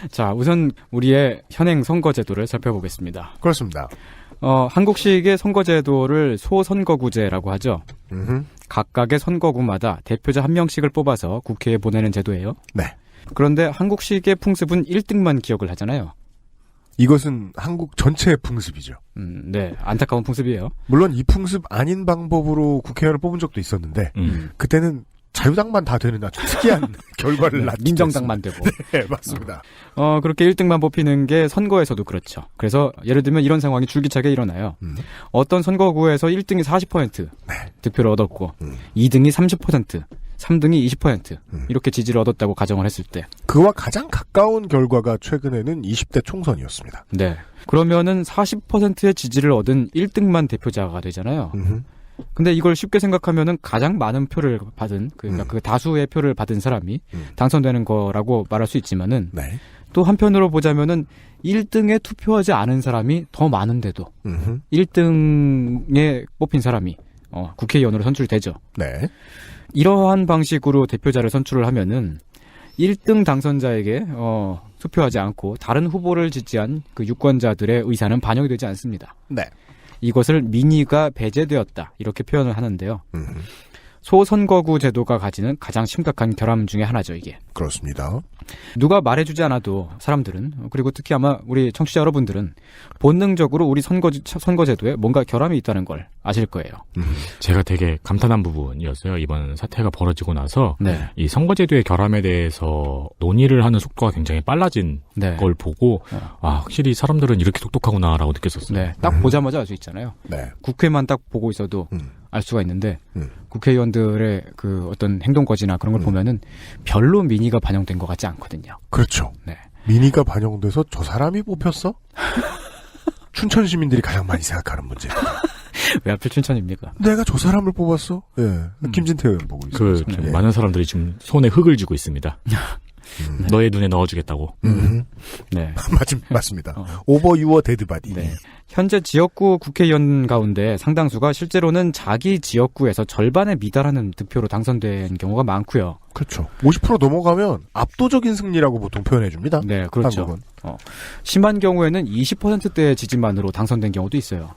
자, 우선 우리의 현행 선거제도를 살펴보겠습니다. 그렇습니다. 한국식의 선거제도를 소선거구제라고 하죠. 음흠. 각각의 선거구마다 대표자 한 명씩을 뽑아서 국회에 보내는 제도예요. 네. 그런데 한국식의 풍습은 1등만 기억을 하잖아요. 이것은 한국 전체의 풍습이죠. 네. 안타까운 풍습이에요. 물론 이 풍습 아닌 방법으로 국회의원을 뽑은 적도 있었는데 그때는 자유당만 다 되는 아주 특이한 결과를 낳게 민정당만 되고. 네, 맞습니다. 그렇게 1등만 뽑히는 게 선거에서도 그렇죠. 그래서 예를 들면 이런 상황이 줄기차게 일어나요. 어떤 선거구에서 1등이 40% 득표를 얻었고 2등이 30%, 3등이 20% 이렇게 지지를 얻었다고 가정을 했을 때 그와 가장 가까운 결과가 최근에는 20대 총선이었습니다. 네. 그러면은 40%의 지지를 얻은 1등만 대표자가 되잖아요. 근데 이걸 쉽게 생각하면은 가장 많은 표를 받은 그 다수의 표를 받은 사람이 당선되는 거라고 말할 수 있지만은 네. 또 한편으로 보자면은 1등에 투표하지 않은 사람이 더 많은데도 1등에 뽑힌 사람이 국회의원으로 선출되죠. 네. 이러한 방식으로 대표자를 선출을 하면은 1등 당선자에게 투표하지 않고 다른 후보를 지지한 그 유권자들의 의사는 반영이 되지 않습니다. 네. 이것을 민의가 배제되었다 이렇게 표현을 하는데요. 소선거구 제도가 가지는 가장 심각한 결함 중에 하나죠, 이게. 그렇습니다. 누가 말해주지 않아도 사람들은, 그리고 특히 아마 우리 청취자 여러분들은 본능적으로 우리 선거제도에 뭔가 결함이 있다는 걸 아실 거예요. 제가 되게 감탄한 부분이었어요. 이번 사태가 벌어지고 나서 네. 이 선거제도의 결함에 대해서 논의를 하는 속도가 굉장히 빨라진 네. 걸 보고 확실히 사람들은 이렇게 똑똑하구나라고 느꼈었어요. 네, 딱 보자마자 알 수 있잖아요. 네. 국회만 딱 보고 있어도 알 수가 있는데 국회의원들의 그 어떤 행동거지나 그런 걸 보면은 별로 민의가 반영된 것 같지 않거든요. 그렇죠. 네. 민의가 반영돼서 저 사람이 뽑혔어? 춘천 시민들이 가장 많이 생각하는 문제입니다. 왜 하필 춘천입니까? 내가 저 사람을 뽑았어? 예. 김진태 의원 보고 있습니다. 예. 많은 사람들이 지금 손에 흙을 쥐고 있습니다. 너의 눈에 넣어주겠다고. 네. 맞습니다. 오버 유어 데드바디. 네. 현재 지역구 국회의원 가운데 상당수가 실제로는 자기 지역구에서 절반에 미달하는 득표로 당선된 경우가 많고요. 그렇죠. 50% 넘어가면 압도적인 승리라고 보통 표현해 줍니다. 네, 그렇죠. 한국은. 심한 경우에는 20%대의 지지만으로 당선된 경우도 있어요.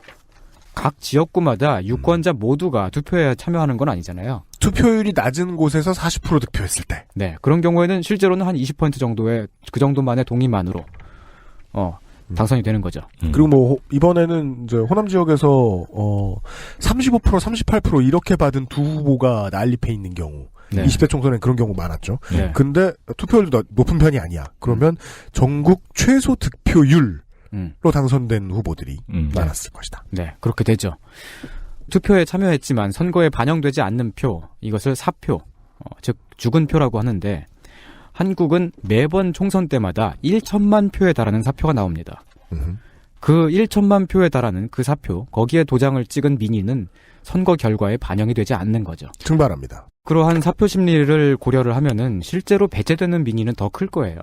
각 지역구마다 유권자 모두가 투표에 참여하는 건 아니잖아요. 투표율이 낮은 곳에서 40% 득표했을 때. 네, 그런 경우에는 실제로는 한 20% 정도의 그 정도만의 동의만으로 당선이 되는 거죠. 그리고 뭐 이번에는 이제 호남 지역에서 35% 38% 이렇게 받은 두 후보가 난립해 있는 경우. 네. 20대 총선엔 그런 경우 많았죠. 네. 근데 투표율도 높은 편이 아니야. 그러면 전국 최소 득표율 로 당선된 후보들이 많았을 것이다. 네, 그렇게 되죠. 투표에 참여했지만 선거에 반영되지 않는 표, 이것을 사표, 즉 죽은 표라고 하는데 한국은 매번 총선 때마다 1천만 표에 달하는 사표가 나옵니다. 그 1천만 표에 달하는 그 사표, 거기에 도장을 찍은 민의는 선거 결과에 반영이 되지 않는 거죠. 증발합니다. 그러한 사표 심리를 고려를 하면은 실제로 배제되는 민의는 더 클 거예요.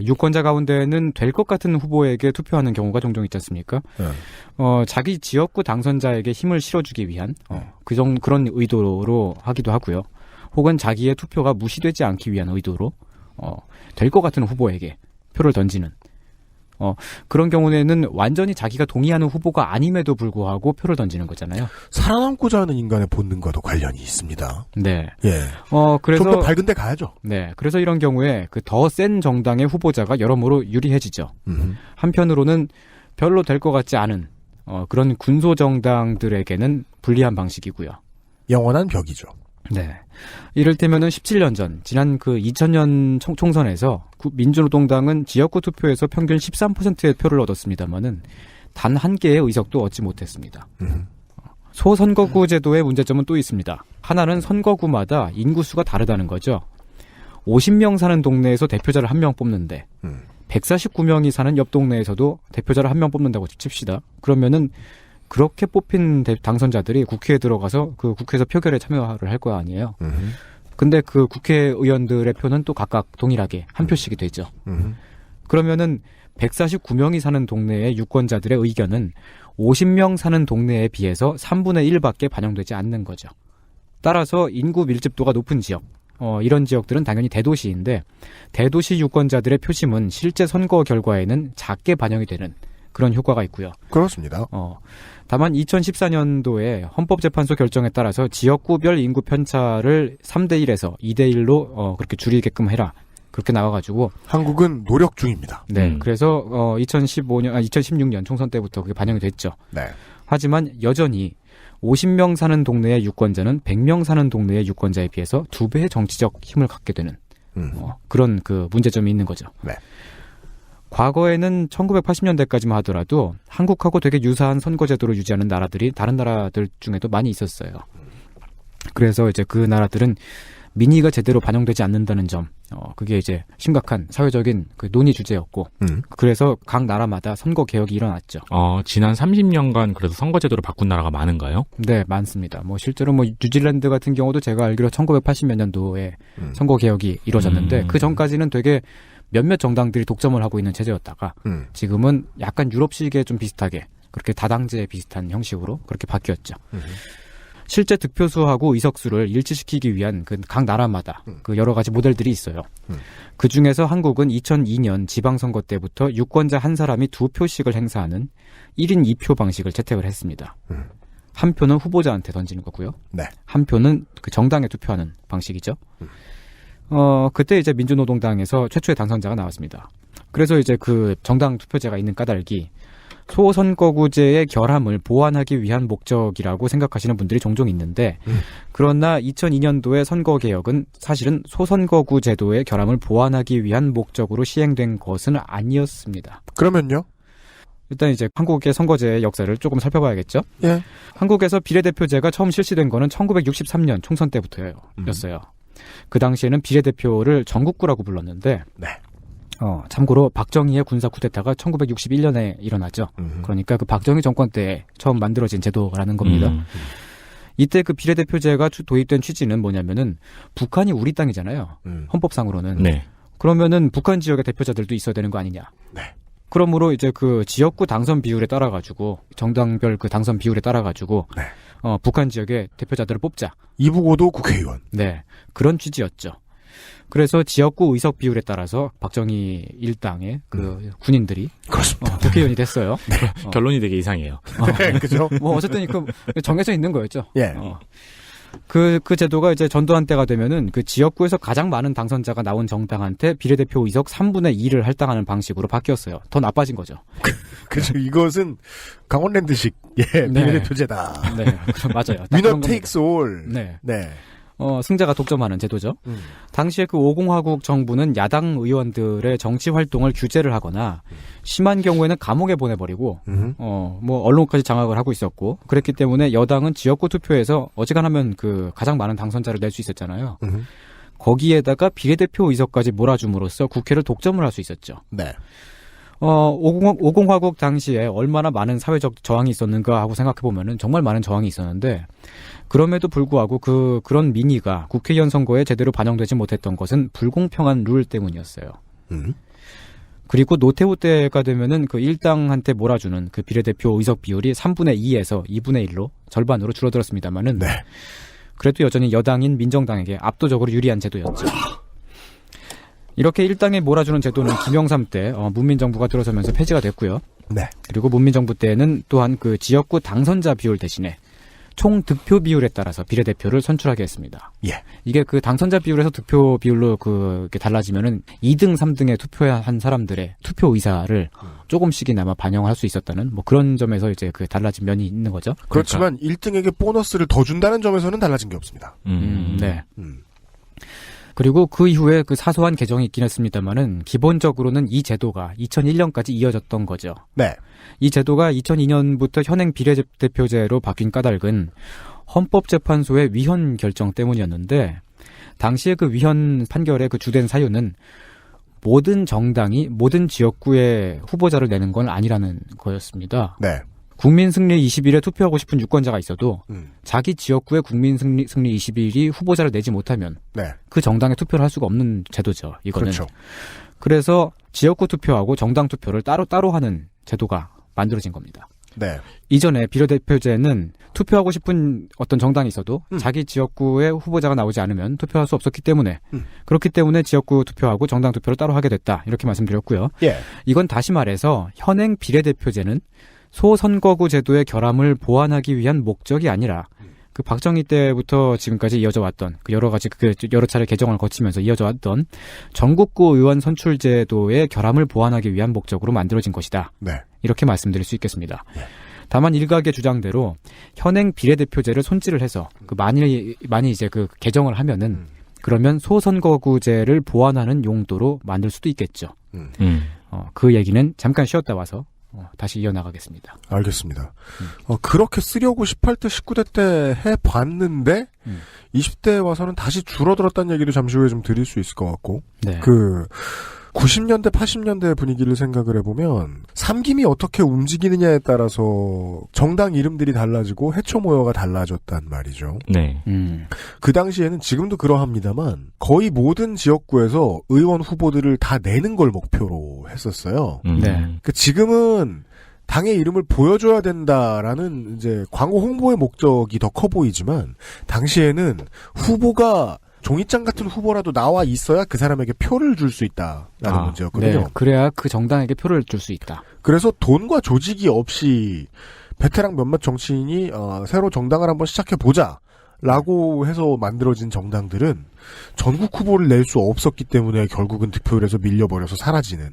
유권자 가운데는 될 것 같은 후보에게 투표하는 경우가 종종 있지 않습니까? 자기 지역구 당선자에게 힘을 실어주기 위한 그런 의도로 하기도 하고요. 혹은 자기의 투표가 무시되지 않기 위한 의도로 될 것 같은 후보에게 표를 던지는 그런 경우에는 완전히 자기가 동의하는 후보가 아님에도 불구하고 표를 던지는 거잖아요. 살아남고자 하는 인간의 본능과도 관련이 있습니다. 네. 예. 그래서 좀 더 밝은 데 가야죠. 네. 그래서 이런 경우에 그 더 센 정당의 후보자가 여러모로 유리해지죠. 한편으로는 별로 될 것 같지 않은 그런 군소 정당들에게는 불리한 방식이고요. 영원한 벽이죠. 네. 이를테면은 17년 전, 지난 그 2000년 총선에서 민주노동당은 지역구 투표에서 평균 13%의 표를 얻었습니다만은 단 한 개의 의석도 얻지 못했습니다. 소선거구 제도의 문제점은 또 있습니다. 하나는 선거구마다 인구수가 다르다는 거죠. 50명 사는 동네에서 대표자를 한 명 뽑는데 149명이 사는 옆 동네에서도 대표자를 한 명 뽑는다고 칩시다. 그러면은 그렇게 뽑힌 당선자들이 국회에 들어가서 그 국회에서 표결에 참여를 할 거 아니에요. 근데 그 국회의원들의 표는 또 각각 동일하게 한 표씩이 되죠. 그러면은 149명이 사는 동네의 유권자들의 의견은 50명 사는 동네에 비해서 3분의 1밖에 반영되지 않는 거죠. 따라서 인구 밀집도가 높은 지역, 이런 지역들은 당연히 대도시인데 대도시 유권자들의 표심은 실제 선거 결과에는 작게 반영이 되는 그런 효과가 있고요. 그렇습니다. 다만 2014년도에 헌법재판소 결정에 따라서 지역구별 인구 편차를 3대 1에서 2대 1로 그렇게 줄이게끔 해라. 그렇게 나와가지고 한국은 노력 중입니다. 네, 그래서 2016년 총선 때부터 그게 반영이 됐죠. 네. 하지만 여전히 50명 사는 동네의 유권자는 100명 사는 동네의 유권자에 비해서 2배의 정치적 힘을 갖게 되는 그런 그 문제점이 있는 거죠. 네. 과거에는 1980년대까지만 하더라도 한국하고 되게 유사한 선거제도를 유지하는 나라들이 다른 나라들 중에도 많이 있었어요. 그래서 이제 그 나라들은 민의가 제대로 반영되지 않는다는 점, 그게 이제 심각한 사회적인 그 논의 주제였고, 그래서 각 나라마다 선거 개혁이 일어났죠. 지난 30년간 그래도 선거제도를 바꾼 나라가 많은가요? 네, 많습니다. 실제로 뉴질랜드 같은 경우도 제가 알기로 1980몇 년도에 선거 개혁이 이루어졌는데, 그 전까지는 되게 몇몇 정당들이 독점을 하고 있는 체제였다가, 지금은 약간 유럽식에 좀 비슷하게, 그렇게 다당제 비슷한 형식으로 그렇게 바뀌었죠. 실제 득표수하고 의석수를 일치시키기 위한 그 각 나라마다 그 여러 가지 모델들이 있어요. 그 중에서 한국은 2002년 지방선거 때부터 유권자 한 사람이 2표씩을 행사하는 1인 2표 방식을 채택을 했습니다. 한 표는 후보자한테 던지는 거고요. 네. 한 표는 그 정당에 투표하는 방식이죠. 그때 이제 민주노동당에서 최초의 당선자가 나왔습니다. 그래서 이제 그 정당 투표제가 있는 까닭이 소선거구제의 결함을 보완하기 위한 목적이라고 생각하시는 분들이 종종 있는데 그러나 2002년도의 선거개혁은 사실은 소선거구 제도의 결함을 보완하기 위한 목적으로 시행된 것은 아니었습니다. 그러면요? 일단 이제 한국의 선거제의 역사를 조금 살펴봐야겠죠? 예. 한국에서 비례대표제가 처음 실시된 거는 1963년 총선 때부터였어요. 그 당시에는 비례대표를 전국구라고 불렀는데 네. 참고로 박정희의 군사 쿠데타가 1961년에 일어나죠. 그러니까 그 박정희 정권 때 처음 만들어진 제도라는 겁니다. 이때 그 비례대표제가 도입된 취지는 뭐냐면은 북한이 우리 땅이잖아요. 헌법상으로는. 네. 그러면은 북한 지역의 대표자들도 있어야 되는 거 아니냐. 네. 그러므로 이제 그 지역구 당선 비율에 따라 가지고 정당별 그 당선 비율에 따라 가지고 네. 북한 지역의 대표자들을 뽑자. 이북오도 국회의원. 네. 그런 취지였죠. 그래서 지역구 의석 비율에 따라서 박정희 일당의 그 군인들이 그렇습니다. 국회의원이 됐어요. 네. 결론이 되게 이상해요. 네, 그죠? 어쨌든 정해져 있는 거였죠. 예. 그 제도가 이제 전두환 때가 되면은 그 지역구에서 가장 많은 당선자가 나온 정당한테 비례대표 의석 3분의 2를 할당하는 방식으로 바뀌었어요. 더 나빠진 거죠. 그죠. 이것은 강원랜드식 비례대표제다. 네, 맞아요. 위너 takes all. 네. 네. 승자가 독점하는 제도죠. 당시에 그 5공화국 정부는 야당 의원들의 정치 활동을 규제를 하거나 심한 경우에는 감옥에 보내버리고 언론까지 장악을 하고 있었고 그랬기 때문에 여당은 지역구 투표에서 어지간하면 그 가장 많은 당선자를 낼 수 있었잖아요. 거기에다가 비례대표 의석까지 몰아줌으로써 국회를 독점을 할 수 있었죠. 네. 5공화국 당시에 얼마나 많은 사회적 저항이 있었는가 하고 생각해보면은 정말 많은 저항이 있었는데 그럼에도 불구하고 그런 민의가 국회의원 선거에 제대로 반영되지 못했던 것은 불공평한 룰 때문이었어요. 그리고 노태우 때가 되면은 그 일당한테 몰아주는 그 비례대표 의석 비율이 3분의 2에서 2분의 1로 절반으로 줄어들었습니다만은 네. 그래도 여전히 여당인 민정당에게 압도적으로 유리한 제도였죠. 이렇게 일당에 몰아주는 제도는 김영삼 때 문민정부가 들어서면서 폐지가 됐고요. 네. 그리고 문민정부 때는 또한 그 지역구 당선자 비율 대신에 총 득표 비율에 따라서 비례대표를 선출하게 했습니다. 예. 이게 그 당선자 비율에서 득표 비율로 그게 달라지면은 2등, 3등에 투표한 사람들의 투표 의사를 조금씩이나마 반영할 수 있었다는 뭐 그런 점에서 이제 그 달라진 면이 있는 거죠. 그렇지만 1등에게 보너스를 더 준다는 점에서는 달라진 게 없습니다. 네. 그리고 그 이후에 그 사소한 개정이 있긴 했습니다만은 기본적으로는 이 제도가 2001년까지 이어졌던 거죠. 네. 이 제도가 2002년부터 현행 비례대표제로 바뀐 까닭은 헌법재판소의 위헌 결정 때문이었는데 당시에 그 위헌 판결의 그 주된 사유는 모든 정당이 모든 지역구에 후보자를 내는 건 아니라는 거였습니다. 네. 국민승리 20일에 투표하고 싶은 유권자가 있어도 자기 지역구에 국민승리 20일이 후보자를 내지 못하면 네. 그 정당에 투표를 할 수가 없는 제도죠. 이거는. 그렇죠. 그래서 지역구 투표하고 정당 투표를 따로 하는 제도가 만들어진 겁니다. 네. 이전에 비례대표제는 투표하고 싶은 어떤 정당이 있어도 자기 지역구에 후보자가 나오지 않으면 투표할 수 없었기 때문에 그렇기 때문에 지역구 투표하고 정당 투표를 따로 하게 됐다. 이렇게 말씀드렸고요. 예. 이건 다시 말해서 현행 비례대표제는 소선거구 제도의 결함을 보완하기 위한 목적이 아니라 그 박정희 때부터 지금까지 이어져 왔던 그 여러 가지 그 여러 차례 개정을 거치면서 이어져 왔던 전국구 의원 선출 제도의 결함을 보완하기 위한 목적으로 만들어진 것이다. 네. 이렇게 말씀드릴 수 있겠습니다. 네. 다만 일각의 주장대로 현행 비례대표제를 손질을 해서 그 많이 이제 그 개정을 하면은 그러면 소선거구제를 보완하는 용도로 만들 수도 있겠죠. 그 얘기는 잠깐 쉬었다 와서 다시 이어나가겠습니다. 알겠습니다. 그렇게 쓰려고 18대, 19대 때 해봤는데 20대에 와서는 다시 줄어들었다는 얘기를 잠시 후에 좀 드릴 수 있을 것 같고 네. 90년대, 80년대 분위기를 생각을 해보면 삼김이 어떻게 움직이느냐에 따라서 정당 이름들이 달라지고 해초 모여가 달라졌단 말이죠. 네. 그 당시에는 지금도 그러합니다만 거의 모든 지역구에서 의원 후보들을 다 내는 걸 목표로 했었어요. 네. 지금은 당의 이름을 보여줘야 된다라는 이제 광고 홍보의 목적이 더 커 보이지만 당시에는 후보가 종이장 같은 후보라도 나와 있어야 그 사람에게 표를 줄 수 있다라는 문제였거든요. 네. 그래야 그 정당에게 표를 줄 수 있다. 그래서 돈과 조직이 없이 베테랑 몇몇 정치인이 새로 정당을 한번 시작해보자 라고 해서 만들어진 정당들은 전국 후보를 낼 수 없었기 때문에 결국은 득표율에서 밀려버려서 사라지는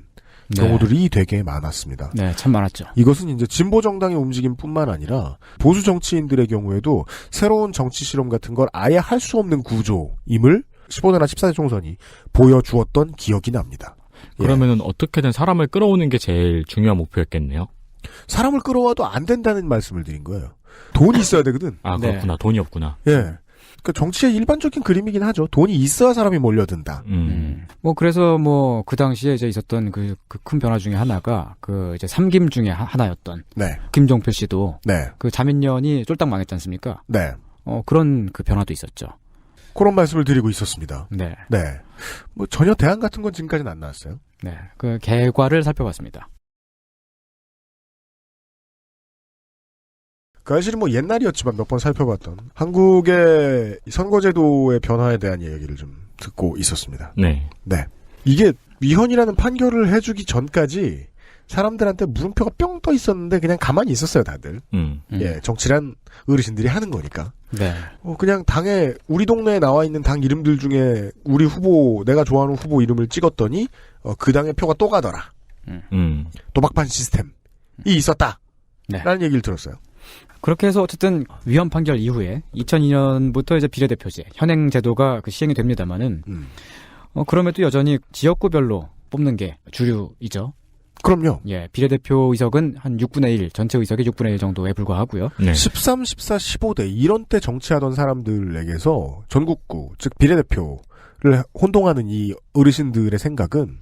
경우들이 되게 많았습니다. 네, 참 많았죠. 이것은 이제 진보 정당의 움직임뿐만 아니라 보수 정치인들의 경우에도 새로운 정치 실험 같은 걸 아예 할 수 없는 구조임을 15대나 14대 총선이 보여주었던 기억이 납니다. 그러면은 어떻게든 사람을 끌어오는 게 제일 중요한 목표였겠네요. 사람을 끌어와도 안 된다는 말씀을 드린 거예요. 돈이 있어야 되거든. 아, 그렇구나. 네. 돈이 없구나. 예. 그 정치의 일반적인 그림이긴 하죠. 돈이 있어야 사람이 몰려든다. 그래서 그 당시에 이제 있었던 그 큰 변화 중에 하나가 그 이제 삼김 중에 하나였던. 네. 김종필 씨도. 네. 그 자민련이 쫄딱 망했지 않습니까? 네. 그런 그 변화도 있었죠. 그런 말씀을 드리고 있었습니다. 네. 네. 전혀 대안 같은 건 지금까지는 안 나왔어요. 네. 그 결과를 살펴봤습니다. 그 사실은 옛날이었지만 몇 번 살펴봤던 한국의 선거제도의 변화에 대한 얘기를 좀 듣고 있었습니다. 네. 네. 이게 위헌이라는 판결을 해주기 전까지 사람들한테 물음표가 뿅 떠 있었는데 그냥 가만히 있었어요, 다들. 예, 정치란 어르신들이 하는 거니까. 네. 그냥 당에 우리 동네에 나와 있는 당 이름들 중에 우리 후보, 내가 좋아하는 후보 이름을 찍었더니 그 당의 표가 또 가더라. 도박판 시스템이 있었다. 네. 라는 얘기를 들었어요. 그렇게 해서 어쨌든 위헌 판결 이후에 2002년부터 이제 비례대표제 현행 제도가 시행이 됩니다만은 그럼에도 여전히 지역구별로 뽑는 게 주류이죠. 그럼요. 예, 비례대표 의석은 한 6분의 1, 전체 의석의 6분의 1 정도에 불과하고요. 네. 13, 14, 15대 이런 때 정치하던 사람들에게서 전국구, 즉 비례대표를 혼동하는 이 어르신들의 생각은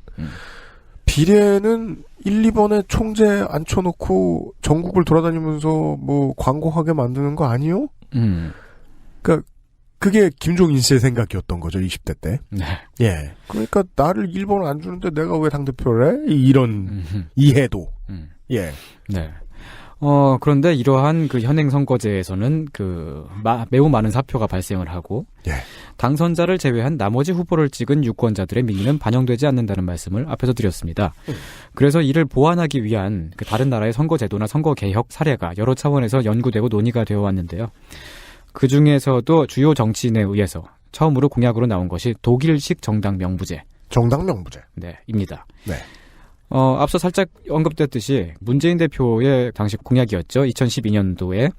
비례는 1, 2번에 총재 앉혀놓고 전국을 돌아다니면서 광고하게 만드는 거 아니요? 그러니까 그게 김종인 씨의 생각이었던 거죠, 20대 때. 네. 예. 그러니까 나를 1번을 안 주는데 내가 왜 당대표를 해? 이런 이해도. 예. 네. 그런데 이러한 그 현행 선거제에서는 매우 많은 사표가 발생을 하고 예. 당선자를 제외한 나머지 후보를 찍은 유권자들의 민의는 반영되지 않는다는 말씀을 앞에서 드렸습니다. 그래서 이를 보완하기 위한 다른 나라의 선거제도나 선거개혁 사례가 여러 차원에서 연구되고 논의가 되어 왔는데요. 그 중에서도 주요 정치인에 의해서 처음으로 공약으로 나온 것이 독일식 정당 명부제. 정당 명부제. 네, 입니다. 네. 앞서 살짝 언급됐듯이 문재인 대표의 당시 공약이었죠. 2012년도에.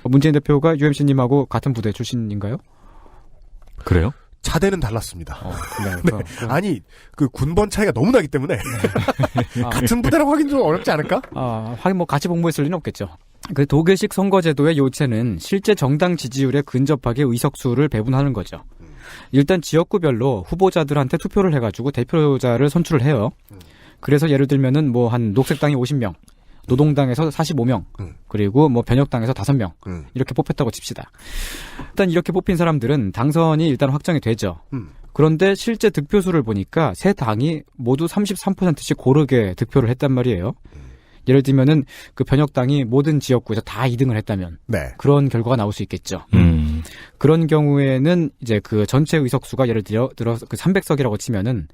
문재인 대표가 UMC님하고 같은 부대 출신인가요? 그래요? 차대는 달랐습니다. 네, 아니, 군번 차이가 너무 나기 때문에. 같은 부대라고 하긴 좀 어렵지 않을까? 하긴 같이 복무했을 리는 없겠죠. 그 독일식 선거제도의 요체는 실제 정당 지지율에 근접하게 의석수를 배분하는 거죠. 일단 지역구별로 후보자들한테 투표를 해가지고 대표자를 선출을 해요. 그래서 예를 들면은 한 녹색당이 50명, 노동당에서 45명, 그리고 변혁당에서 5명 이렇게 뽑혔다고 칩시다. 일단 이렇게 뽑힌 사람들은 당선이 일단 확정이 되죠. 그런데 실제 득표수를 보니까 세 당이 모두 33%씩 고르게 득표를 했단 말이에요. 예를 들면은 그 변혁당이 모든 지역구에서 다 2등을 했다면 네. 그런 결과가 나올 수 있겠죠. 그런 경우에는 이제 그 전체 의석수가 예를 들어 그 300석이라고 치면은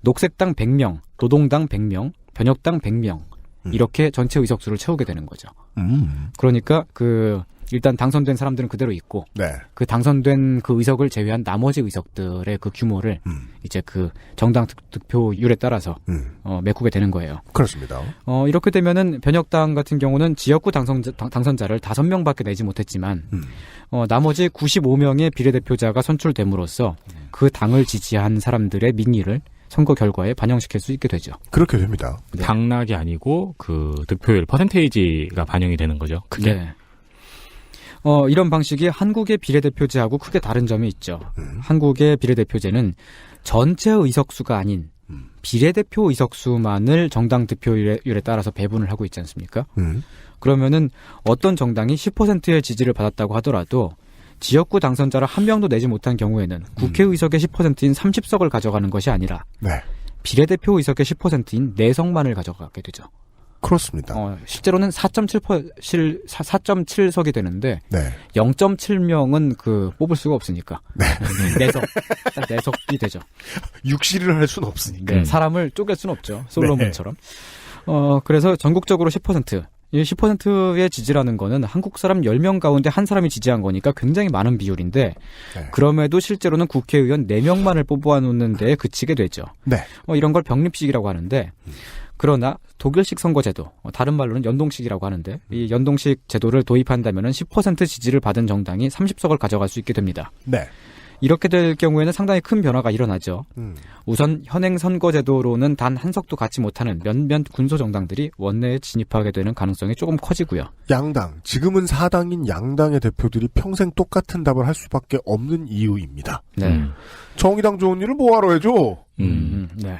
녹색당 100명, 노동당 100명, 변혁당 100명 이렇게 전체 의석수를 채우게 되는 거죠. 그러니까 그 일단 당선된 사람들은 그대로 있고 네. 그 당선된 그 의석을 제외한 나머지 의석들의 그 규모를 이제 그 정당 득표율에 따라서 메꾸게 되는 거예요. 그렇습니다. 이렇게 되면은 변혁당 같은 경우는 지역구 당선자를 5명밖에 내지 못했지만 나머지 95명의 비례대표자가 선출됨으로써 그 당을 지지한 사람들의 민의를 선거 결과에 반영시킬 수 있게 되죠. 그렇게 됩니다. 네. 당락이 아니고 그 득표율 퍼센테이지가 반영이 되는 거죠. 크게. 네. 이런 방식이 한국의 비례대표제하고 크게 다른 점이 있죠. 한국의 비례대표제는 전체 의석수가 아닌 비례대표 의석수만을 정당 득표율에 따라서 배분을 하고 있지 않습니까? 그러면은 어떤 정당이 10%의 지지를 받았다고 하더라도 지역구 당선자를 한 명도 내지 못한 경우에는 국회의석의 10%인 30석을 가져가는 것이 아니라 네. 비례대표 의석의 10%인 4석만을 가져가게 되죠. 그렇습니다. 실제로는 4.7석이 되는데 네. 0.7명은 그 뽑을 수가 없으니까. 네. 4석. 딱 4석이 되죠. 육시를 할 수는 없으니까. 네, 사람을 쪼갤 수는 없죠. 솔로몬처럼. 그래서 전국적으로 10%. 이 10%의 지지라는 거는 한국 사람 10명 가운데 한 사람이 지지한 거니까 굉장히 많은 비율인데 네. 그럼에도 실제로는 국회의원 4명만을 뽑아놓는 데에 그치게 되죠. 네. 이런 걸 병립식이라고 하는데 그러나 독일식 선거제도, 다른 말로는 연동식이라고 하는데 이 연동식 제도를 도입한다면 10% 지지를 받은 정당이 30석을 가져갈 수 있게 됩니다. 네. 이렇게 될 경우에는 상당히 큰 변화가 일어나죠. 우선 현행 선거제도로는 단 한 석도 갖지 못하는 몇몇 군소정당들이 원내에 진입하게 되는 가능성이 조금 커지고요. 양당, 지금은 사당인 양당의 대표들이 평생 똑같은 답을 할 수밖에 없는 이유입니다. 네. 정의당 좋은 일을 뭐하러 해줘? 네.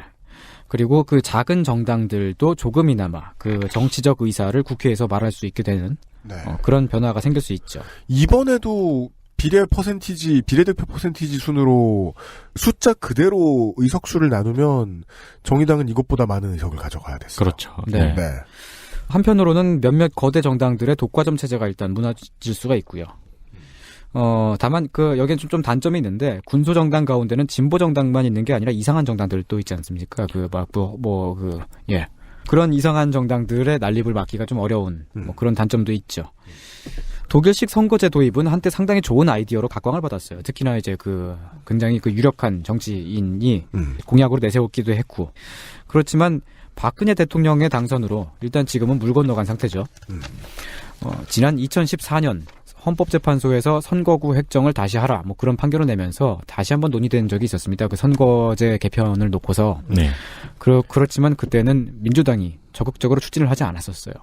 그리고 그 작은 정당들도 조금이나마 그 정치적 의사를 국회에서 말할 수 있게 되는 네. 그런 변화가 생길 수 있죠. 이번에도 비례대표 퍼센티지 순으로 숫자 그대로 의석수를 나누면 정의당은 이것보다 많은 의석을 가져가야 됐어요. 그렇죠. 네. 네. 한편으로는 몇몇 거대 정당들의 독과점 체제가 일단 무너질 수가 있고요. 다만 여기엔 좀 단점이 있는데 군소 정당 가운데는 진보 정당만 있는 게 아니라 이상한 정당들도 있지 않습니까? 그런 이상한 정당들의 난립을 막기가 좀 어려운 그런 단점도 있죠. 독일식 선거제 도입은 한때 상당히 좋은 아이디어로 각광을 받았어요. 특히나 이제 굉장히 유력한 정치인이 공약으로 내세웠기도 했고. 그렇지만 박근혜 대통령의 당선으로 일단 지금은 물 건너간 상태죠. 지난 2014년 헌법재판소에서 선거구 획정을 다시 하라 그런 판결을 내면서 다시 한번 논의된 적이 있었습니다. 그 선거제 개편을 놓고서. 네. 그렇지만 그때는 민주당이 적극적으로 추진을 하지 않았었어요.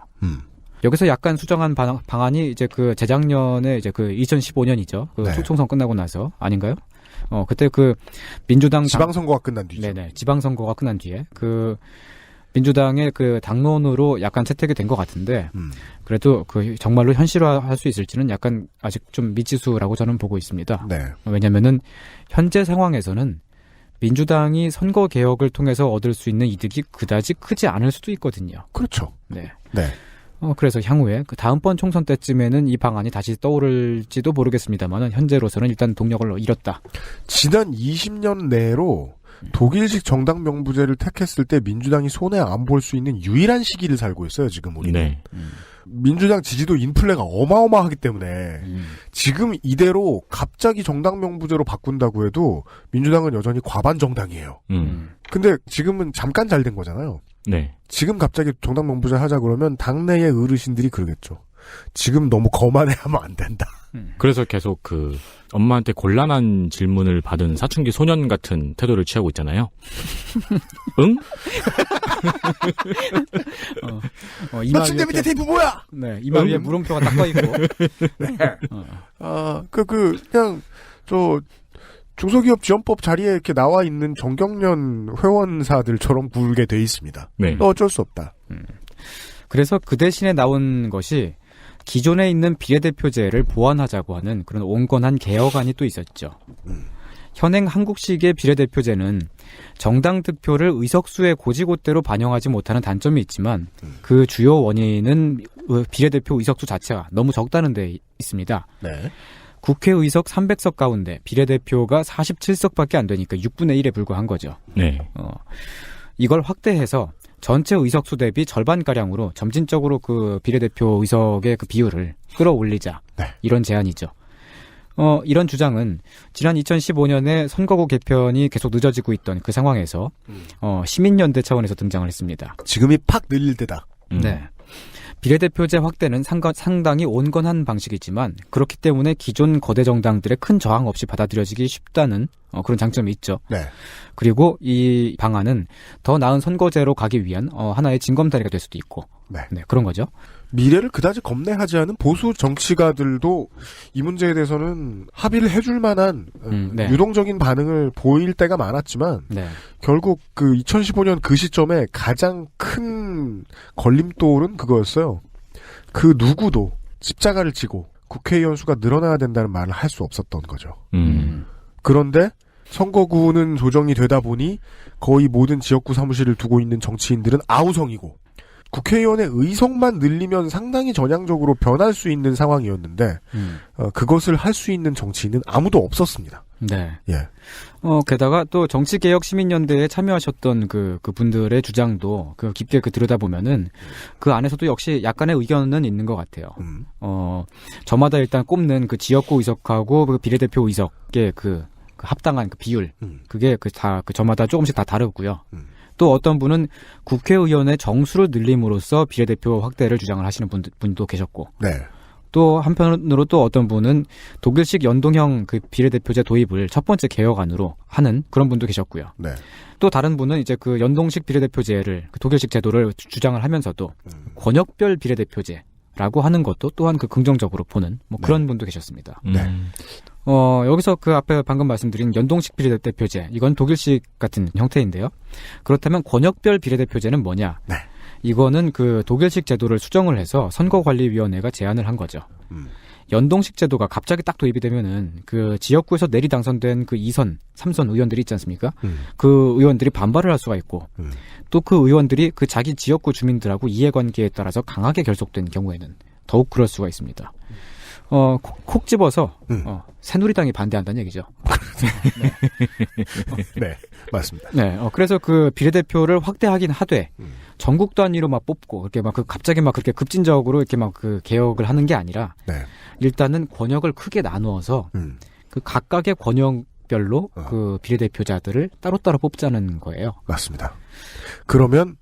여기서 약간 수정한 방안이 이제 재작년에 이제 2015년이죠. 네. 총선 끝나고 나서 아닌가요? 그때 민주당 지방선거가 끝난 뒤죠. 네네. 지방선거가 끝난 뒤에 민주당의 당론으로 약간 채택이 된 것 같은데 그래도 정말로 현실화할 수 있을지는 약간 아직 좀 미지수라고 저는 보고 있습니다. 네. 왜냐면은 현재 상황에서는 민주당이 선거 개혁을 통해서 얻을 수 있는 이득이 그다지 크지 않을 수도 있거든요. 그렇죠. 네. 네. 그래서 향후에 다음번 총선 때쯤에는 이 방안이 다시 떠오를지도 모르겠습니다만은 현재로서는 일단 동력을 잃었다. 지난 20년 내로 독일식 정당 명부제를 택했을 때 민주당이 손해 안 볼 수 있는 유일한 시기를 살고 있어요, 지금 우리는. 네. 민주당 지지도 인플레가 어마어마하기 때문에 지금 이대로 갑자기 정당 명부제로 바꾼다고 해도 민주당은 여전히 과반 정당이에요. 근데 지금은 잠깐 잘 된 거잖아요. 네. 지금 갑자기 정당 명부제 하자 그러면 당내의 어르신들이 그러겠죠. 지금 너무 거만해하면 안 된다. 그래서 계속 엄마한테 곤란한 질문을 받은 사춘기 소년 같은 태도를 취하고 있잖아요. 응? 나 침대 밑에 테이프 뭐야? 네, 이마 위에 물음표가 딱 떠있고. 네. 그냥, 중소기업 지원법 자리에 이렇게 나와 있는 정경련 회원사들처럼 굴게 돼 있습니다. 네. 어쩔 수 없다. 그래서 그 대신에 나온 것이 기존에 있는 비례대표제를 보완하자고 하는 그런 온건한 개혁안이 또 있었죠. 현행 한국식의 비례대표제는 정당 득표를 의석수의 고지고대로 반영하지 못하는 단점이 있지만 그 주요 원인은 비례대표 의석수 자체가 너무 적다는 데 있습니다. 네. 국회의석 300석 가운데 비례대표가 47석밖에 안 되니까 6분의 1에 불과한 거죠. 네. 이걸 확대해서 전체 의석수 대비 절반가량으로 점진적으로 그 비례대표 의석의 그 비율을 끌어올리자. 네. 이런 제안이죠. 이런 주장은 지난 2015년에 선거구 개편이 계속 늦어지고 있던 그 상황에서 시민연대 차원에서 등장을 했습니다. 지금이 팍 늘릴 때다. 네. 비례대표제 확대는 상당히 온건한 방식이지만 그렇기 때문에 기존 거대 정당들의 큰 저항 없이 받아들여지기 쉽다는 그런 장점이 있죠. 네. 그리고 이 방안은 더 나은 선거제로 가기 위한 하나의 징검다리가 될 수도 있고 네. 네, 그런 거죠. 미래를 그다지 겁내하지 않은 보수 정치가들도 이 문제에 대해서는 합의를 해줄 만한 네. 유동적인 반응을 보일 때가 많았지만 네. 결국 그 2015년 그 시점에 가장 큰 걸림돌은 그거였어요. 그 누구도 십자가를 지고 국회의원 수가 늘어나야 된다는 말을 할 수 없었던 거죠. 그런데 선거구는 조정이 되다 보니 거의 모든 지역구 사무실을 두고 있는 정치인들은 아우성이고 국회의원의 의석만 늘리면 상당히 전향적으로 변할 수 있는 상황이었는데 그것을 할 수 있는 정치인은 아무도 없었습니다. 네. 예. 게다가 또 정치개혁 시민연대에 참여하셨던 그 분들의 주장도 깊게 들여다보면은 그 안에서도 역시 약간의 의견은 있는 것 같아요. 저마다 일단 꼽는 그 지역구 의석하고 그 비례대표 의석의 그 합당한 그 비율, 그게 저마다 조금씩 다 다르고요. 또 어떤 분은 국회의원의 정수를 늘림으로써 비례대표 확대를 주장을 하시는 분도 계셨고. 네. 또 한편으로 또 어떤 분은 독일식 연동형 그 비례대표제 도입을 첫 번째 개혁안으로 하는 그런 분도 계셨고요. 네. 또 다른 분은 이제 그 연동식 비례대표제를 그 독일식 제도를 주장을 하면서도 권역별 비례대표제라고 하는 것도 또한 그 긍정적으로 보는 뭐 그런 분도 계셨습니다. 네. 여기서 그 앞에 방금 말씀드린 연동식 비례대표제, 이건 독일식 같은 형태인데요. 그렇다면 권역별 비례대표제는 뭐냐? 네. 이거는 그 독일식 제도를 수정을 해서 선거관리위원회가 제안을 한 거죠. 연동식 제도가 갑자기 딱 도입이 되면은 그 지역구에서 내리 당선된 그 2선, 3선 의원들이 있지 않습니까? 그 의원들이 반발을 할 수가 있고 또 그 의원들이 그 자기 지역구 주민들하고 이해관계에 따라서 강하게 결속된 경우에는 더욱 그럴 수가 있습니다. 콕 집어서 새누리당이 반대한다는 얘기죠. 네. 네, 맞습니다. 네, 그래서 그 비례대표를 확대하긴 하되 전국 단위로 막 뽑고 이렇게 막 갑자기 막 그렇게 급진적으로 이렇게 막 그 개혁을 하는 게 아니라 네. 일단은 권역을 크게 나누어서 그 각각의 권역별로 그 비례대표자들을 따로따로 뽑자는 거예요. 맞습니다. 그러면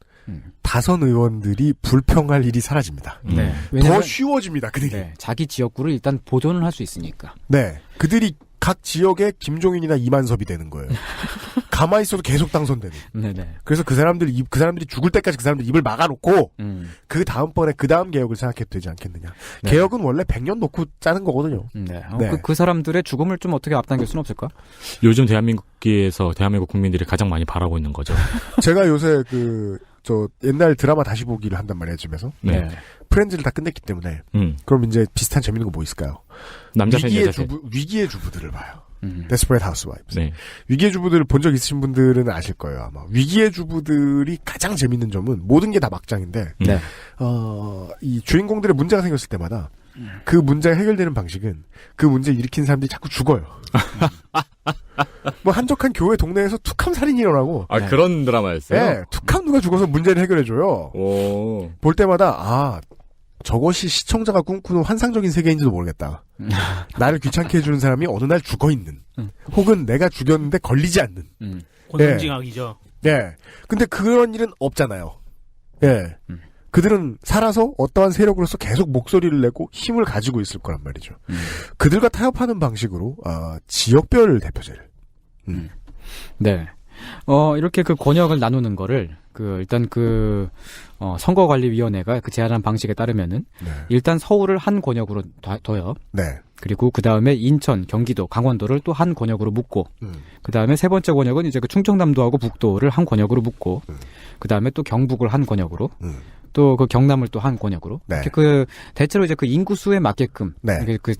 다선 의원들이 불평할 일이 사라집니다. 네. 더 쉬워집니다. 그들이. 네, 자기 지역구를 일단 보존을 할 수 있으니까. 네. 그들이 각 지역의 김종인이나 이만섭이 되는 거예요. 가만히 있어도 계속 당선되는. 네네. 그래서 그 사람들이 죽을 때까지 그 사람들 입을 막아놓고 그 다음번에 그 다음 개혁을 생각해도 되지 않겠느냐. 네. 개혁은 원래 100년 놓고 짜는 거거든요. 네. 네. 그 사람들의 죽음을 좀 어떻게 앞당길 수는 없을까? 요즘 대한민국에서 대한민국 국민들이 가장 많이 바라고 있는 거죠. 제가 요새 옛날 드라마 다시 보기를 한단 말이에요, 집에서. 네. 프렌즈를 다 끝냈기 때문에. 그럼 이제 비슷한 재밌는 거 뭐 있을까요? 남자 셋, 여자 셋. 위기의 주부들을 봐요. Desperate Housewives. 네. 위기의 주부들을 본 적 있으신 분들은 아실 거예요, 아마. 위기의 주부들이 가장 재밌는 점은 모든 게 다 막장인데, 네. 이 주인공들의 문제가 생겼을 때마다 그 문제가 해결되는 방식은 그 문제를 일으킨 사람들이 자꾸 죽어요. 뭐 한적한 교회 동네에서 툭함 살인이 일어나고. 아, 그런 드라마였어요? 네, 툭함 누가 죽어서 문제를 해결해줘요. 오. 볼 때마다, 저것이 시청자가 꿈꾸는 환상적인 세계인지도 모르겠다. 나를 귀찮게 해주는 사람이 어느 날 죽어있는. 혹은 내가 죽였는데 걸리지 않는. 권선징악이죠. 예. 근데 그런 일은 없잖아요. 예. 그들은 살아서 어떠한 세력으로서 계속 목소리를 내고 힘을 가지고 있을 거란 말이죠. 그들과 타협하는 방식으로, 지역별 대표제를. 네. 이렇게 그 권역을 나누는 거를 일단 선거관리위원회가 그 제안한 방식에 따르면은 네. 일단 서울을 한 권역으로 둬요. 네. 그리고 그 다음에 인천, 경기도, 강원도를 또 한 권역으로 묶고, 그 다음에 세 번째 권역은 이제 그 충청남도하고 북도를 한 권역으로 묶고, 그 다음에 또 경북을 한 권역으로, 또 그 경남을 또 한 권역으로. 네. 이렇게 그 대체로 이제 그 인구수에 맞게끔 네. 이렇게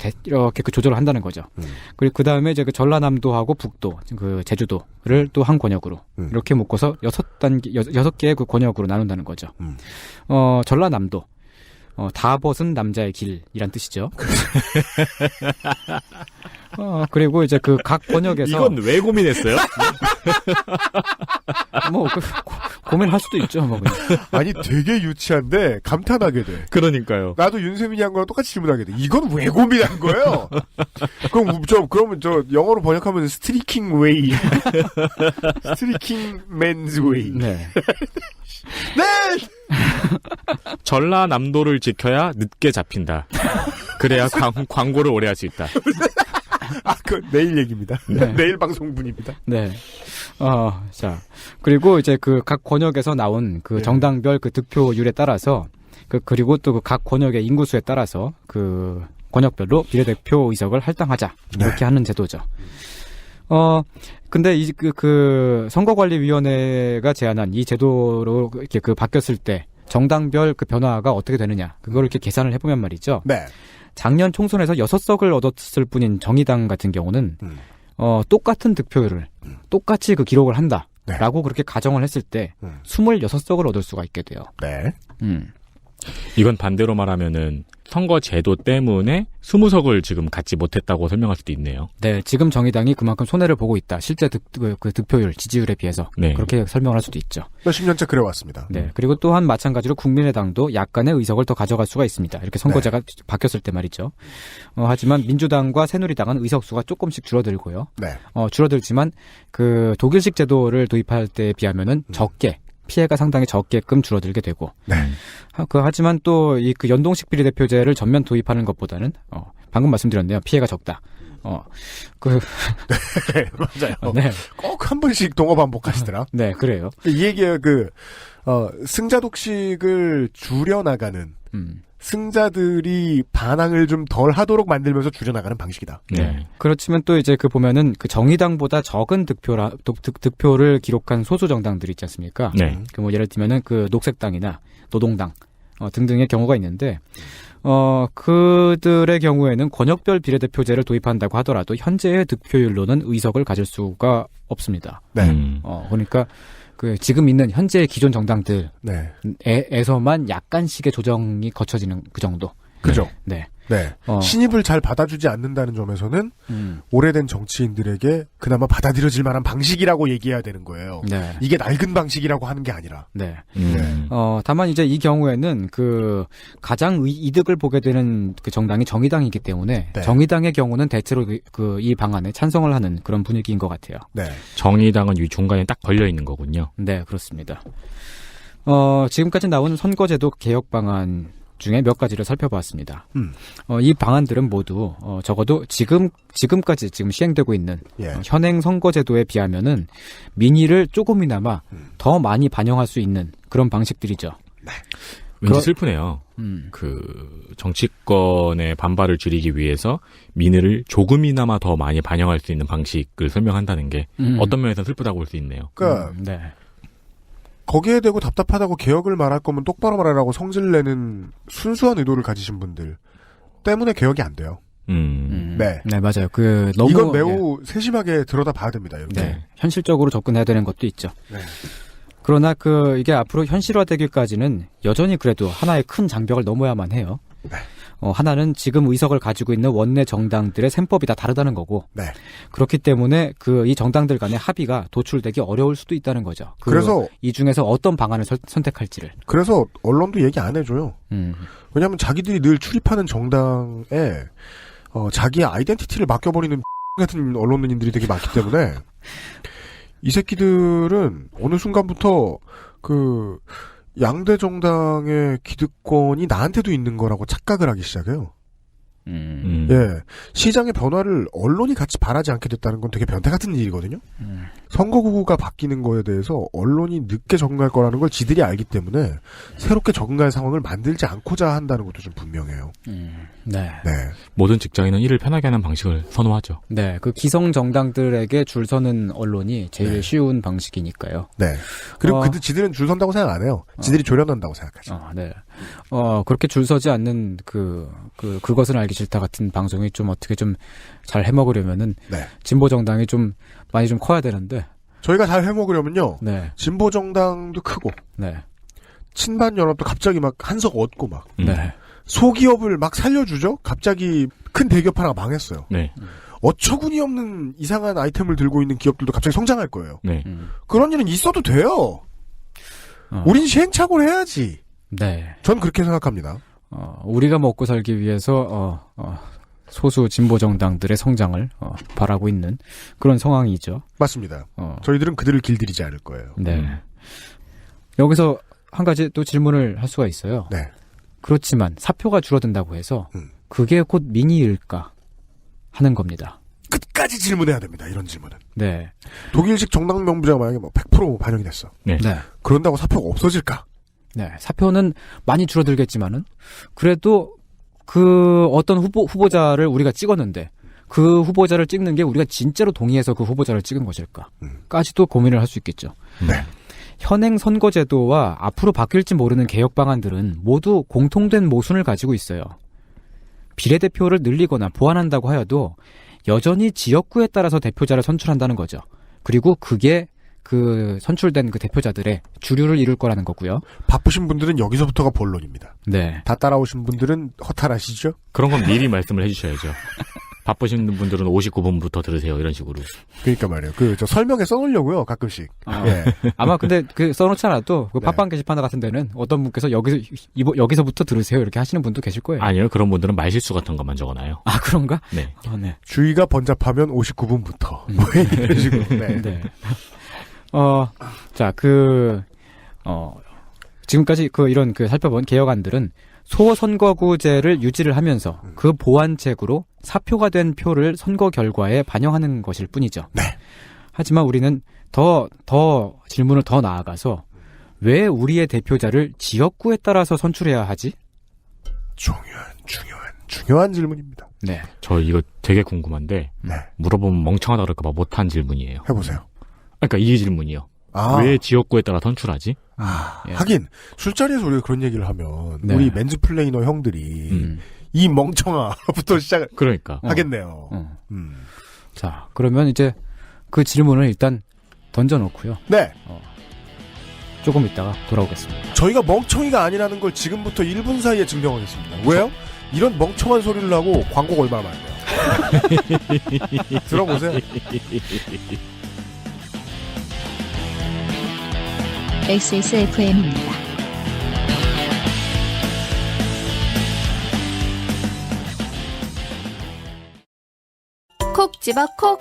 그 조절을 한다는 거죠. 그리고 그 다음에 이제 그 전라남도하고 북도, 그 제주도를 또 한 권역으로 이렇게 묶어서 6개의 그 권역으로 나눈다는 거죠. 전라남도. 다 벗은 남자의 길이란 뜻이죠. 그리고 이제 그 각 권역에서. 이건 왜 고민했어요? 고민할 수도 있죠, 뭐. 그냥. 아니 되게 유치한데 감탄하게 돼. 그러니까요. 나도 윤세민이 한 거랑 똑같이 질문하게 돼. 이건 왜 고민한 거예요? 그러면 저 영어로 번역하면 스트리킹 웨이, 스트리킹 맨즈 웨이. 네. 네. 전라남도를 지켜야 늦게 잡힌다. 그래야 광고를 오래 할 수 있다. 그 내일 얘기입니다. 네. 내일 방송분입니다. 네. 자. 그리고 이제 그 각 권역에서 나온 그 정당별 그 득표율에 따라서 그리고 또 그 각 권역의 인구수에 따라서 그 권역별로 비례대표 의석을 할당하자. 이렇게 하는 제도죠. 근데 그 선거관리위원회가 제안한 이 제도로 이렇게 그 바뀌었을 때 정당별 그 변화가 어떻게 되느냐. 그걸 이렇게 계산을 해보면 말이죠. 네. 작년 총선에서 6석을 얻었을 뿐인 정의당 같은 경우는 똑같은 득표율을 똑같이 그 기록을 한다라고 그렇게 가정을 했을 때 26석을 얻을 수가 있게 돼요. 네. 이건 반대로 말하면은 선거 제도 때문에 20석을 지금 갖지 못했다고 설명할 수도 있네요. 네, 지금 정의당이 그만큼 손해를 보고 있다. 실제 그 득표율, 지지율에 비해서 네. 그렇게 설명할 수도 있죠. 몇십 년째 그래왔습니다. 네, 그리고 또한 마찬가지로 국민의당도 약간의 의석을 더 가져갈 수가 있습니다. 이렇게 선거제가 바뀌었을 때 말이죠. 하지만 민주당과 새누리당은 의석수가 조금씩 줄어들고요. 네. 줄어들지만 그 독일식 제도를 도입할 때에 비하면은 적게 피해가 상당히 적게끔 줄어들게 되고. 네. 하지만 또 이 그 연동식 비례대표제를 전면 도입하는 것보다는 방금 말씀드렸네요. 피해가 적다. 네, 맞아요. 네. 꼭 한 번씩 동어 반복하시더라. 네, 그래요. 이 얘기가 승자 독식을 줄여나가는 승자들이 반항을 좀 덜 하도록 만들면서 줄여나가는 방식이다. 네. 그렇지만 또 이제 그 보면은 그 정의당보다 적은 득표를 기록한 소수 정당들이 있지 않습니까? 네. 그 뭐 예를 들면은 그 녹색당이나 노동당 등등의 경우가 있는데 그들의 경우에는 권역별 비례대표제를 도입한다고 하더라도 현재의 득표율로는 의석을 가질 수가 없습니다. 네. 그러니까 그 지금 있는 현재 기존 정당들에서만 네. 약간씩의 조정이 거쳐지는 그 정도. 그죠. 네. 네. 신입을 잘 받아주지 않는다는 점에서는 오래된 정치인들에게 그나마 받아들여질 만한 방식이라고 얘기해야 되는 거예요. 네. 이게 낡은 방식이라고 하는 게 아니라. 네. 네. 다만 이제 이 경우에는 그 가장 이득을 보게 되는 그 정당이 정의당이기 때문에 네. 정의당의 경우는 대체로 이 방안에 찬성을 하는 그런 분위기인 것 같아요. 네. 정의당은 이 중간에 딱 걸려 있는 거군요. 네, 그렇습니다. 지금까지 나온 선거제도 개혁 방안 중에 몇 가지를 살펴보았습니다. 이 방안들은 모두 적어도 지금까지 시행되고 있는 현행 선거제도에 비하면은 민의를 조금이나마 더 많이 반영할 수 있는 그런 방식들이죠. 네. 왠지 슬프네요. 그 정치권의 반발을 줄이기 위해서 민의를 조금이나마 더 많이 반영할 수 있는 방식을 설명한다는 게 어떤 면에서 슬프다고 볼 수 있네요. 그러니까 네. 거기에 대고 답답하다고 개혁을 말할 거면 똑바로 말하라고 성질 내는 순수한 의도를 가지신 분들 때문에 개혁이 안 돼요. 네. 네, 맞아요. 너무 이건 매우 세심하게 들여다 봐야 됩니다. 이렇게. 네. 현실적으로 접근해야 되는 것도 있죠. 네. 그러나 이게 앞으로 현실화되기까지는 여전히 그래도 하나의 큰 장벽을 넘어야만 해요. 네. 하나는 지금 의석을 가지고 있는 원내 정당들의 셈법이 다 다르다는 거고. 네. 그렇기 때문에 이 정당들 간의 합의가 도출되기 어려울 수도 있다는 거죠. 그래서 이 중에서 어떤 방안을 선택할지를. 그래서 언론도 얘기 안 해줘요. 왜냐하면 자기들이 늘 출입하는 정당에 자기의 아이덴티티를 맡겨버리는 같은 언론인들이 되게 많기 때문에 이 새끼들은 어느 순간부터 양대 정당의 기득권이 나한테도 있는 거라고 착각을 하기 시작해요. 예. 시장의 변화를 언론이 같이 바라지 않게 됐다는 건 되게 변태 같은 일이거든요. 선거구가 바뀌는 거에 대해서 언론이 늦게 적응할 거라는 걸 지들이 알기 때문에 새롭게 적응할 상황을 만들지 않고자 한다는 것도 좀 분명해요. 네. 모든 직장인은 일을 편하게 하는 방식을 선호하죠. 네. 그 기성 정당들에게 줄 서는 언론이 제일 네. 쉬운 방식이니까요. 네. 그리고 지들은 줄 선다고 생각 안 해요. 지들이 조련한다고 생각하죠. 네. 그렇게 줄 서지 않는 그것은 알기 싫다 같은 방송이 좀 어떻게 좀 잘 해먹으려면은 네. 진보 정당이 좀 많이 좀 커야 되는데. 저희가 잘 해먹으려면요. 네. 진보 정당도 크고. 네. 친반 연합도 갑자기 막 한석 얻고 막. 네. 소기업을 막 살려주죠? 갑자기 큰 대기업 하나가 망했어요. 네. 어처구니 없는 이상한 아이템을 들고 있는 기업들도 갑자기 성장할 거예요. 네. 그런 일은 있어도 돼요. 우린 시행착오를 해야지. 네. 전 그렇게 생각합니다. 우리가 먹고 살기 위해서 소수 진보 정당들의 성장을 바라고 있는 그런 상황이죠. 맞습니다. 저희들은 그들을 길들이지 않을 거예요. 네. 여기서 한 가지 또 질문을 할 수가 있어요. 네. 그렇지만 사표가 줄어든다고 해서 그게 곧 민의일까 하는 겁니다. 끝까지 질문해야 됩니다. 이런 질문은. 네. 독일식 정당 명부제가 만약에 100% 반영이 됐어. 네. 네. 그런다고 사표가 없어질까? 네. 사표는 많이 줄어들겠지만은 그래도 그 어떤 후보자를 우리가 찍었는데 그 후보자를 찍는 게 우리가 진짜로 동의해서 그 후보자를 찍은 것일까까지도 고민을 할 수 있겠죠. 네. 현행 선거제도와 앞으로 바뀔지 모르는 개혁 방안들은 모두 공통된 모순을 가지고 있어요. 비례대표를 늘리거나 보완한다고 하여도 여전히 지역구에 따라서 대표자를 선출한다는 거죠. 그리고 그게 그 선출된 그 대표자들의 주류를 이룰 거라는 거고요. 바쁘신 분들은 여기서부터가 본론입니다. 네. 다 따라오신 분들은 허탈하시죠? 그런 건 미리 말씀을 해주셔야죠. 바쁘신 분들은 59분부터 들으세요. 이런 식으로. 그러니까 말이에요. 저 설명에 써놓으려고요. 가끔씩. 예. 아마 근데 써놓지 않아도 그 네. 팟빵 게시판 같은 데는 어떤 분께서 여기서부터 들으세요 이렇게 하시는 분도 계실 거예요. 아니요. 그런 분들은 말실수 같은 것만 적어놔요. 아 그런가? 네. 네. 주의가 번잡하면 59분부터. 뭐 이런 식으로. 네. 네. 자, 지금까지 이런 살펴본 개혁안들은 소선거구제를 유지를 하면서 그 보완책으로 사표가 된 표를 선거 결과에 반영하는 것일 뿐이죠. 네. 하지만 우리는 더 질문을 더 나아가서 왜 우리의 대표자를 지역구에 따라서 선출해야 하지? 중요한 질문입니다. 네. 저 이거 되게 궁금한데 네. 물어보면 멍청하다 그럴까봐 못한 질문이에요. 해보세요. 그러니까 이 질문이요. 왜 지역구에 따라 선출하지? 예. 하긴 술자리에서 우리가 그런 얘기를 하면 네. 우리 맨즈플레이너 형들이 이 멍청아부터 시작을 그러니까. 하겠네요. 자, 그러면 이제 그 질문을 일단 던져놓고요. 네. 조금 있다가 돌아오겠습니다. 저희가 멍청이가 아니라는 걸 지금부터 1분 사이에 증명하겠습니다. 왜요? 이런 멍청한 소리를 하고 광고가 얼마나 많이 돼요. 들어보세요. XSFM입니다. 콕 집어 콕